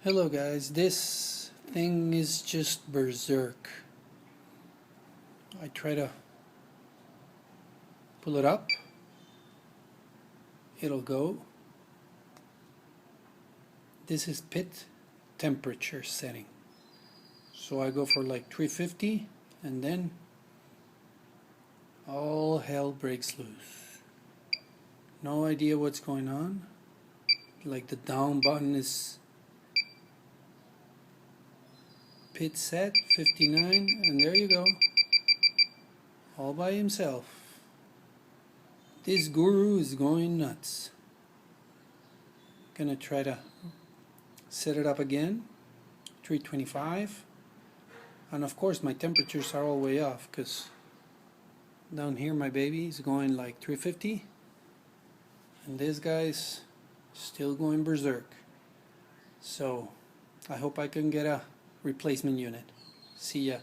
Hello guys, this thing is just berserk. I try to pull it up, it'll go. This is pit temperature setting. So I go for like 350 and then all hell breaks loose. No idea what's going on. Like the down button is pit set 59 and there you go, all by himself. This guru is going nuts. Gonna try to set it up again, 325, and of course my temperatures are all way off because down here my baby is going like 350 and this guy's still going berserk. So I hope I can get a replacement unit. See ya.